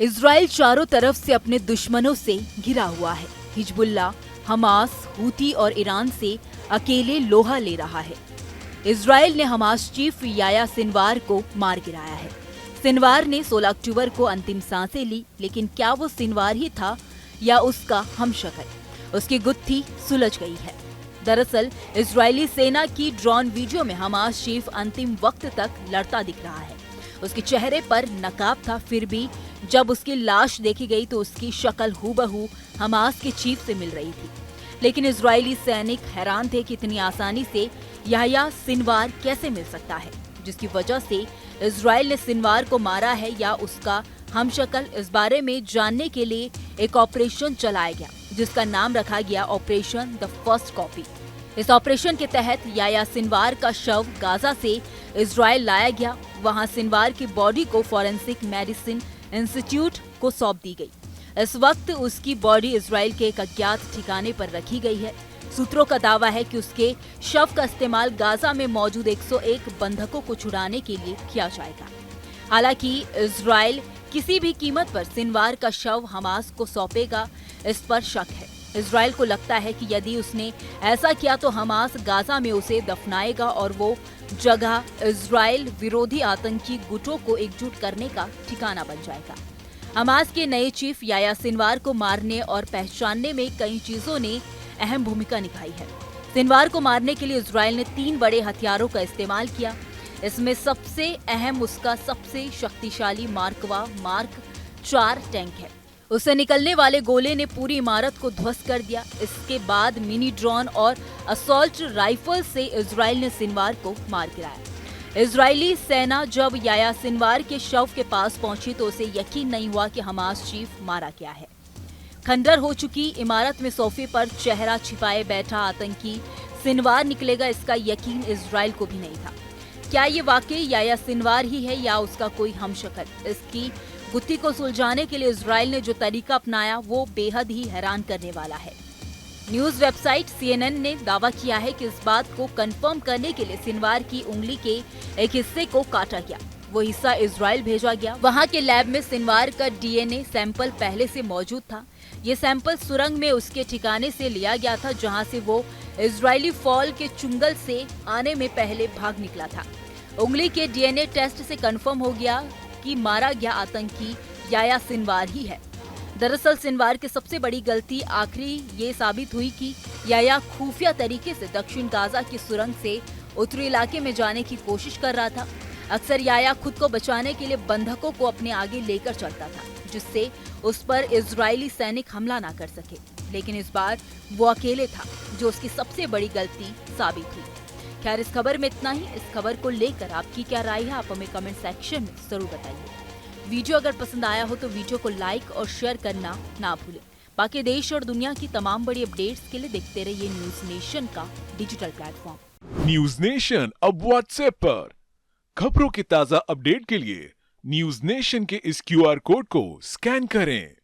Israel चारों तरफ से अपने दुश्मनों से घिरा हुआ है। हिजबुल्लाह, हमास, हूती और ईरान से अकेले लोहा ले रहा है। इजराइल ने हमास चीफ याया सिनवार को मार गिराया है। सिनवार ने 16 अक्टूबर को अंतिम सांसें ली, लेकिन क्या वो सिनवार ही था या उसका हमशक्ल? उसकी गुत्थी सुलझ गई है। दरअसल इजरायली सेना की ड्रोन वीडियो में हमास चीफ अंतिम वक्त तक लड़ता दिख रहा है। उसके चेहरे पर नकाब था, फिर भी जब उसकी लाश देखी गई तो उसकी शक्ल हूबहू हमास के चीफ से मिल रही थी। लेकिन इजरायली सैनिक हैरान थे कि इतनी आसानी से याह्या सिनवार कैसे मिल सकता है, जिसकी वजह से इजराइल ने सिनवार को मारा है या उसका हमशक्ल। इस बारे में जानने के लिए एक ऑपरेशन चलाया गया, जिसका नाम रखा गया ऑपरेशन द फर्स्ट कॉपी। इस ऑपरेशन के तहत याह्या सिनवार का शव गाजा से इजराइल लाया गया। वहां सिनवार की बॉडी को फॉरेंसिक मेडिसिन इंस्टीट्यूट को सौंप दी गई। इस वक्त उसकी बॉडी इजराइल के एक अज्ञात ठिकाने पर रखी गई है। सूत्रों का दावा है कि उसके शव का इस्तेमाल गाजा में मौजूद 101 बंधकों को छुड़ाने के लिए किया जाएगा। हालांकि इजराइल किसी भी कीमत पर सिनवार का शव हमास को सौंपेगा, इस पर शक है। इजराइल को लगता है कि यदि उसने ऐसा किया तो हमास गाजा में उसे दफनाएगा और वो जगह इजराइल विरोधी आतंकी गुटों को एकजुट करने का ठिकाना बन जाएगा। हमास के नए चीफ याह्या सिनवार को मारने और पहचानने में कई चीजों ने अहम भूमिका निभाई है। सिनवार को मारने के लिए इजराइल ने 3 बड़े हथियारों का इस्तेमाल किया। इसमें सबसे अहम उसका सबसे शक्तिशाली मार्क 4 टैंक है। उससे निकलने वाले गोले ने पूरी इमारत को ध्वस्त कर दिया। इसके बाद मिनी ड्रोन और असॉल्ट राइफल से इजराइल ने सिनवार को मार गिराया। इजरायली सेना जब याह्या सिनवार के शव के पास पहुंची तो उसे यकीन नहीं हुआ कि हमास चीफ मारा गया है। खंडर हो चुकी इमारत में सोफे पर चेहरा छिपाए बैठा आतंकी सिनवार निकलेगा, इसका यकीन इजराइल को भी नहीं था। क्या ये वाकई याह्या सिनवार ही है या उसका कोई हमशक्ल? इसकी गुत्थी को सुलझाने के लिए इजराइल ने जो तरीका अपनाया वो बेहद ही हैरान करने वाला है। न्यूज वेबसाइट CNN ने दावा किया है कि इस बात को कंफर्म करने के लिए सिनवार की उंगली के एक हिस्से को काटा गया। वो हिस्सा इजराइल भेजा गया। वहां के लैब में सिनवार का DNA सैंपल पहले से मौजूद था। ये सैंपल सुरंग में उसके ठिकाने से लिया गया था, जहां से वो इजरायली फॉल के चुंगल से आने में पहले भाग निकला था। उंगली के DNA टेस्ट से कंफर्म हो गया कि मारा गया आतंकी याह्या सिनवार ही है। दरअसल सिनवार की सबसे बड़ी गलती आखिरी ये साबित हुई कि याह्या खुफिया तरीके से दक्षिण गाजा की सुरंग से उत्तरी इलाके में जाने की कोशिश कर रहा था। अक्सर याह्या खुद को बचाने के लिए बंधकों को अपने आगे लेकर चलता था, जिससे उस पर इजरायली सैनिक हमला ना कर सके। लेकिन इस बार वो अकेले था, जो उसकी सबसे बड़ी गलती साबित हुई। खैर, इस खबर में इतना ही। इस खबर को लेकर आपकी क्या राय है, आप हमें कमेंट सेक्शन में जरूर बताइए। वीडियो अगर पसंद आया हो तो वीडियो को लाइक और शेयर करना ना भूलें। बाकी देश और दुनिया की तमाम बड़ी अपडेट्स के लिए देखते रहिए न्यूज नेशन का डिजिटल प्लेटफॉर्म। न्यूज नेशन अब व्हाट्सएप पर खबरों की ताजा अपडेट के लिए न्यूज नेशन के इस QR कोड को स्कैन करें।